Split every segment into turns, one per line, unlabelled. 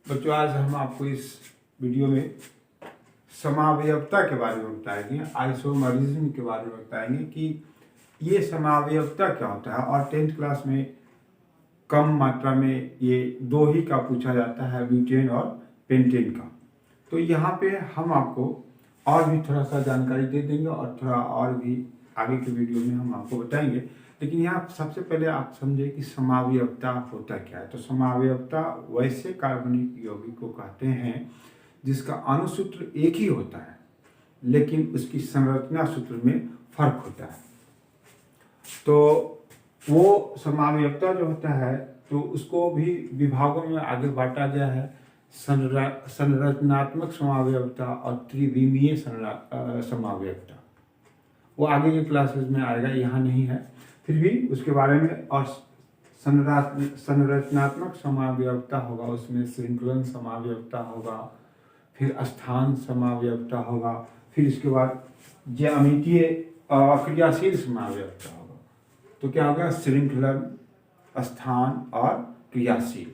बच्चों, आज हम आपको इस वीडियो में समावयवता के बारे में बताएंगे, आइसोमरिज्म के बारे में बताएंगे कि ये समावयवता क्या होता है। और 10th क्लास में कम मात्रा में ये दो ही का पूछा जाता है, ब्यूटेन और पेंटेन का। तो यहाँ पे हम आपको और भी थोड़ा सा जानकारी दे देंगे और थोड़ा और भी आगे के वीडियो में हम आपको बताएंगे। लेकिन यहाँ सबसे पहले आप समझे कि समावयवता होता क्या है। तो समावयवता वैसे कार्बनिक यौगिक को कहते हैं जिसका अणुसूत्र एक ही होता है लेकिन उसकी संरचना सूत्र में फर्क होता है। तो वो समावयवता जो होता है तो उसको भी विभागों में आगे बांटा गया है, संरचनात्मक समावयवता और त्रिविमीय समावयवता। वो आगे के क्लासेस में आएगा, यहाँ नहीं है, फिर भी उसके बारे में। और संरचनात्मक समावयवता होगा, उसमें श्रृंखलन समावयवता होगा, फिर स्थान समावयवता होगा, फिर इसके बाद ज्यामितीय क्रियाशील समावयवता होगा। तो क्या होगा? श्रृंखलन, स्थान और क्रियाशील।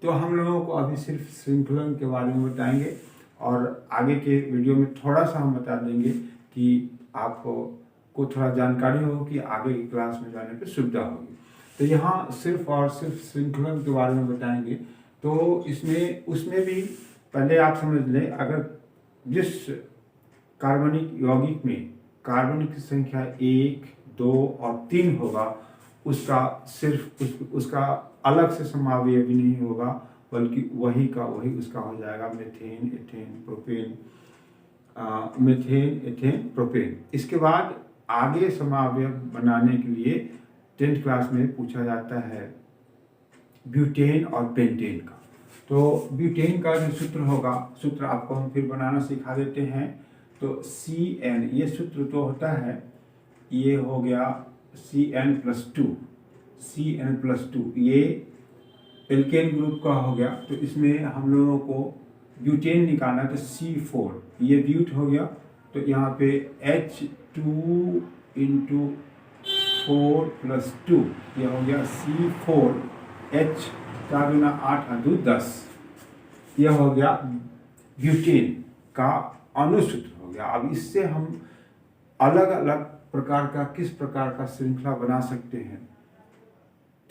तो हम लोगों को अभी सिर्फ श्रृंखलन के बारे में बताएंगे और आगे के वीडियो में थोड़ा सा हम बता देंगे कि आपको थोड़ा जानकारी हो कि आगे की क्लास में जाने पर सुविधा होगी। तो यहाँ सिर्फ और सिर्फ श्रृंखलन के बारे में बताएंगे। तो इसमें उसमें भी पहले आप समझ लें, अगर जिस कार्बनिक यौगिक में कार्बन की संख्या 1, 2 और 3 होगा, उसका सिर्फ उसका अलग से समावयव भी नहीं होगा, बल्कि वही का वही उसका हो जाएगा methane, ethane, propane, methane, ethane, propane. इसके बाद आगे समावयव बनाने के लिए 10th क्लास में पूछा जाता है ब्यूटेन और पेंटेन का। तो ब्यूटेन का जो सूत्र होगा, सूत्र आपको हम फिर बनाना सिखा देते हैं। तो CN, ये सूत्र तो होता है, ये हो गया CN+2, CN+2, ये एल्केन ग्रुप का हो गया। तो इसमें हम लोगों को ब्यूटेन निकालना है, तो C4, ये ब्यूट हो गया। तो यहाँ पे H2 × 4+2, ये हो गया C4H, 4 × 8 = 10, यह हो गया ब्यूटेन का अणुसूत्र हो गया। अब इससे हम अलग अलग प्रकार का किस प्रकार का श्रृंखला बना सकते हैं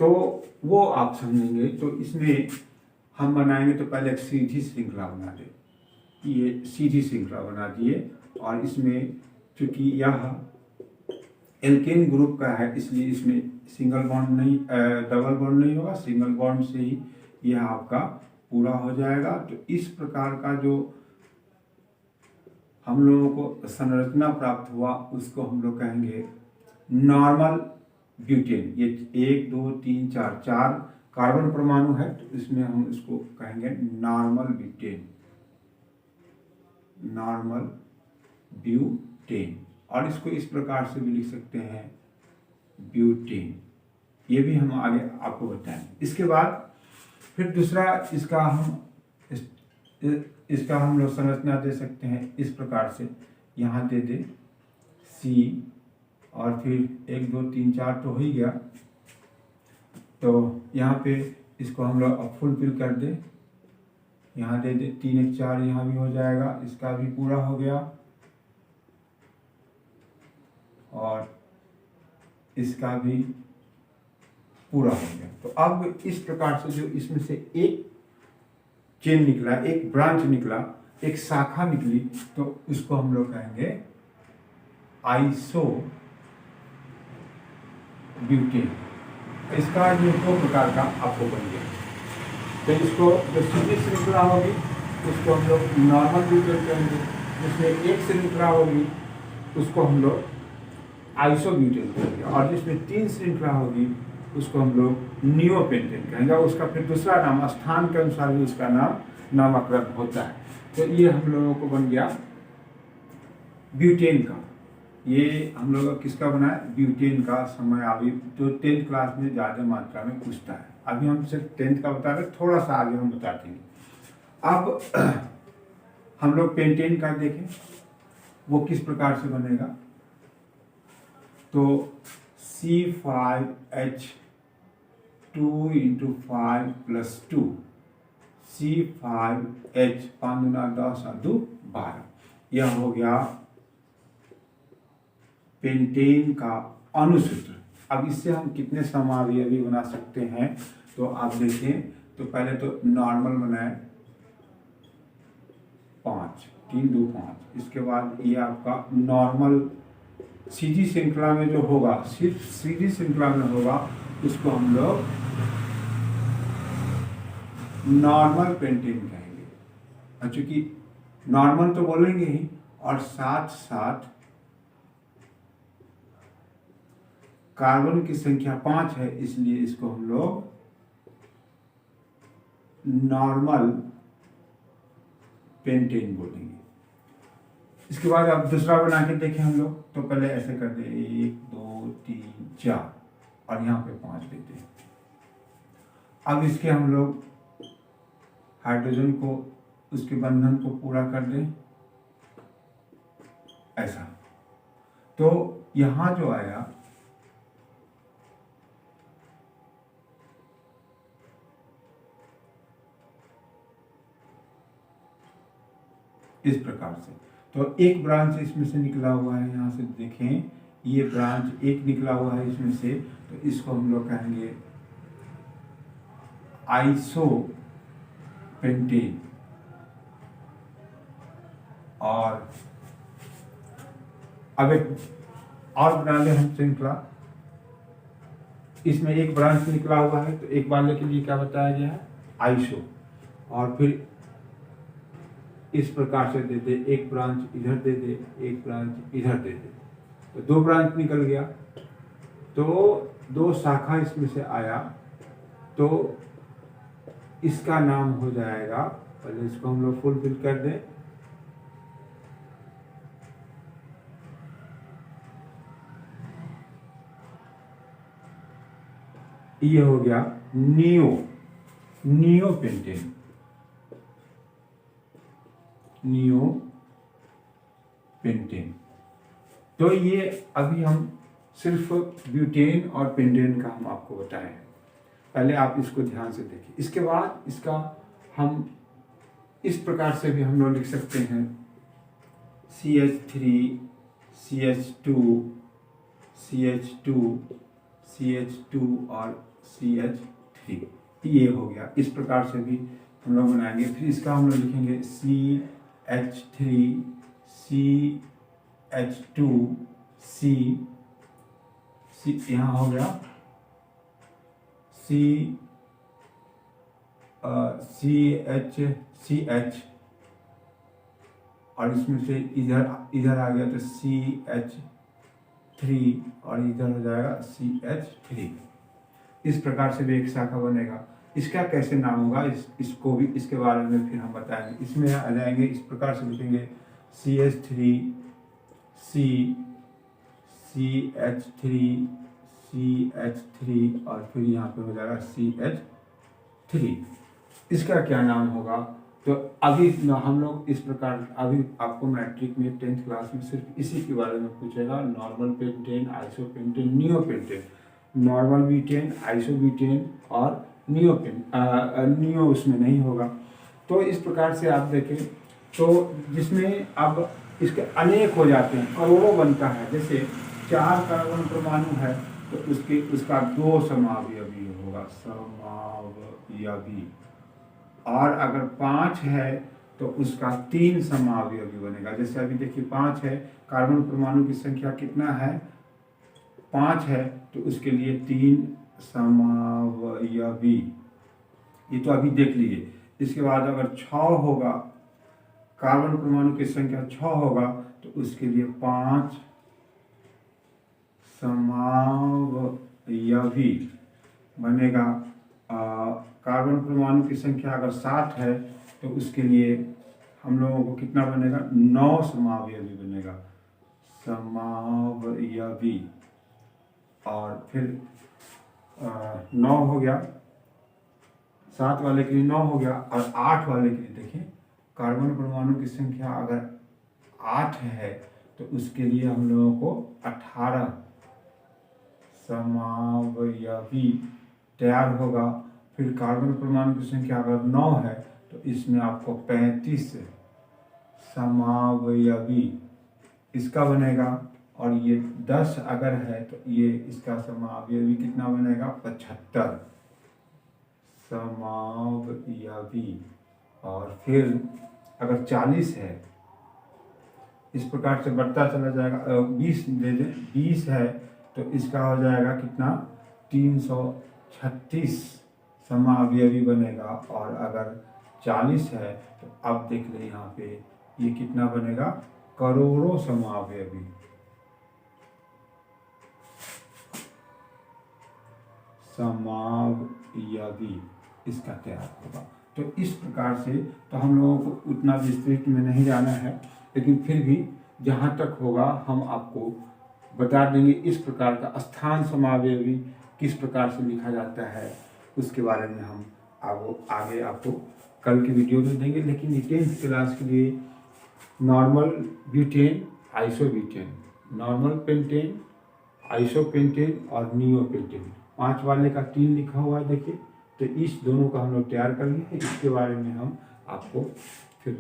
तो वो आप समझेंगे। तो इसमें हम बनाएंगे तो पहले एक सीधी श्रृंखला बना दे, ये सीधी श्रृंखला बना दिए। और इसमें चूंकि यह एल्केन ग्रुप का है इसलिए इसमें सिंगल बॉन्ड नहीं, डबल बॉन्ड नहीं होगा, सिंगल बॉन्ड से ही यह आपका पूरा हो जाएगा। तो इस प्रकार का जो हम लोगों को संरचना प्राप्त हुआ उसको हम लोग कहेंगे नॉर्मल ब्यूटेन। ये 1, 2, 3, 4 कार्बन परमाणु है, तो इसमें हम इसको कहेंगे नॉर्मल ब्यूटेन, नॉर्मल ब्यूटेन। और इसको इस प्रकार से भी लिख सकते हैं ब्यूटेन। ये भी हम आगे आपको बताएंगे। इसके बाद फिर दूसरा इसका हम लोग संरचना दे सकते हैं इस प्रकार से, यहाँ दे दे C और फिर 1, 2, 3, 4 तो हो ही गया। तो यहाँ पे इसको हम लोग अब फुलफिल कर दे, यहाँ दे दे 3, 1, 4, यहाँ भी हो जाएगा, इसका भी पूरा हो गया और इसका भी पूरा हो गया। तो अब इस प्रकार से जो इसमें से एक चेन निकला, एक ब्रांच निकला, एक शाखा निकली, तो उसको हम लोग कहेंगे आइसो ब्यूटेन। इसका ये 2 प्रकार का आपको बन गया। तो इसको जो सीधी श्रृंखला होगी उसको हम लोग नॉर्मल ब्यूटेन कहेंगे, जिसमें एक श्रृंखला होगी उसको हम लोग आइसो ब्यूटेन कहेंगे, और जिसमें 3 श्रृंखला होगी उसको हम लोग नियोपेंटेन कहेंगे। उसका फिर दूसरा नाम स्थान के अनुसार भी उसका नामकरण होता है। तो ये हम लोगों को बन गया ब्यूटेन का। ये हम लोग किसका बना है? ब्यूटेन का समयावयव, जो 10th क्लास में ज़्यादा मात्रा में पूछता है। अभी हम सिर्फ 10th का बता रहे, थोड़ा सा आगे हम बता देंगे। अब हम लोग पेंटेन का देखें वो किस प्रकार से बनेगा। तो C5H2 × 5+2, C5H 5 दूना 10 और 2 12। यह हो गया पेंटेन का अणुसूत्र। अब इससे हम कितने समावयवी बना सकते हैं, तो आप देखें, तो पहले तो नॉर्मल बनाए 5, 3 2 5। इसके बाद ये आपका नॉर्मल सीधी श्रृंखला में जो होगा, सिर्फ सीधी श्रृंखला में होगा, उसको हम लोग नॉर्मल पेंटेन कहेंगे। और चूंकि नॉर्मल तो बोलेंगे ही, और साथ साथ कार्बन की संख्या 5 है, इसलिए इसको हम लोग नॉर्मल पेंटेन बोलेंगे। इसके बाद अब दूसरा बना के देखें हम लोग, तो पहले ऐसे कर दे 1 2 3 4 और यहाँ पे 5 देते हैं। अब इसके हम लोग हाइड्रोजन को, उसके बंधन को पूरा कर दें ऐसा। तो यहां जो आया, इस प्रकार से, तो एक ब्रांच इसमें से निकला हुआ है, यहां से देखें ये ब्रांच एक निकला हुआ है इसमें से, तो इसको हम लोग कहेंगे आइसो पेंटेन। और अब एक और बना ले हम श्रृंखला, इसमें एक ब्रांच निकला हुआ है, तो एक वाले के लिए क्या बताया गया है, आइसो। और फिर इस प्रकार से दे दे, एक ब्रांच इधर दे दे, एक ब्रांच इधर दे दे, तो 2 ब्रांच निकल गया, तो 2 शाखा इसमें से आया, तो इसका नाम हो जाएगा, पहले इसको हम लोग फुलफिल कर दें, ये हो गया नियो पेंटेन, नियो पेंटेन। तो ये अभी हम सिर्फ ब्यूटेन और पेंटेन का हम आपको बताए हैं, पहले आप इसको ध्यान से देखिए। इसके बाद इसका हम इस प्रकार से भी हम लोग लिख सकते हैं CH3 CH2 CH2 CH2 और CH3, ये हो गया। इस प्रकार से भी हम लोग बनाएंगे। फिर इसका हम लोग लिखेंगे CH3 CH2 C, यहाँ हो गया CH और इसमें से इधर आ गया तो CH3 और इधर हो जाएगा CH3। इस प्रकार से भी एक शाखा बनेगा। इसका कैसे नाम होगा, इसको भी, इसके बारे में फिर हम बताएंगे। इसमें आ जाएंगे, इस प्रकार से लिखेंगे CH3 C CH3 CH3 और फिर यहाँ पे हो जाएगा CH3। इसका क्या नाम होगा, तो अभी हम लोग इस प्रकार, अभी आपको मैट्रिक में 10th क्लास में सिर्फ इसी के बारे में पूछेगा, normal pentane, iso pentane, neo pentane. Normal butane, iso butane और नियो उसमें नहीं होगा। तो इस प्रकार से आप देखें, तो जिसमें अब इसके अनेक हो जाते हैं, करोड़ों बनता है। जैसे 4 कार्बन परमाणु है तो उसका 2 समावयवी होगा, समावयवी। और अगर 5 है तो उसका 3 समावयवी बनेगा। जैसे अभी देखिए 5 है, कार्बन परमाणु की संख्या कितना है, 5 है, तो उसके लिए 3 समावयवी, ये तो अभी देख लीजिए। इसके बाद अगर 6 होगा, कार्बन परमाणु की संख्या 6 होगा, तो उसके लिए 5 समावयवी बनेगा। कार्बन परमाणु की संख्या अगर 7 है तो उसके लिए हम लोगों को कितना बनेगा, 9 समावयवी बनेगा, समावयवी। और फिर 9 हो गया, 7 वाले के लिए 9 हो गया, और 8 वाले के लिए देखें, कार्बन परमाणु की संख्या अगर 8 है तो उसके लिए हम लोगों को 18 समावयवी तैयार होगा। फिर कार्बन परमाणु की संख्या अगर 9 है तो इसमें आपको 35 समावयवी इसका बनेगा, और ये 10 अगर है तो ये इसका समावयवी कितना बनेगा 75 समावयवी। और फिर अगर 40 है, इस प्रकार से बढ़ता चला जाएगा। 20 दे दें, 20 है तो इसका हो जाएगा कितना 336 समावयवी बनेगा। और अगर 40 है तो अब देख लें यहाँ पे ये कितना बनेगा करोड़ों समावयवी। समावयवी इसका तैयार होगा। तो इस प्रकार से तो हम लोगों को उतना विस्तृत में नहीं जाना है, लेकिन फिर भी जहाँ तक होगा हम आपको बता देंगे। इस प्रकार का स्थान समावयवी किस प्रकार से लिखा जाता है उसके बारे में हम आगे आपको कल की वीडियो में देंगे। लेकिन ये 10th क्लास के लिए normal butane, isobutane, normal pentane, isopentane और नियोपेंटेन 5 वाले का 3 लिखा हुआ है देखिए। तो इस दोनों का हम लोग तैयार कर लिए। इसके बारे में हम आपको फिर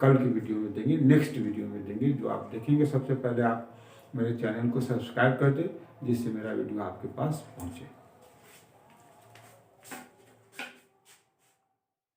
कल की वीडियो में देंगे, नेक्स्ट वीडियो में देंगे, जो आप देखेंगे। सबसे पहले आप मेरे चैनल को सब्सक्राइब कर दें जिससे मेरा वीडियो आपके पास पहुँचे।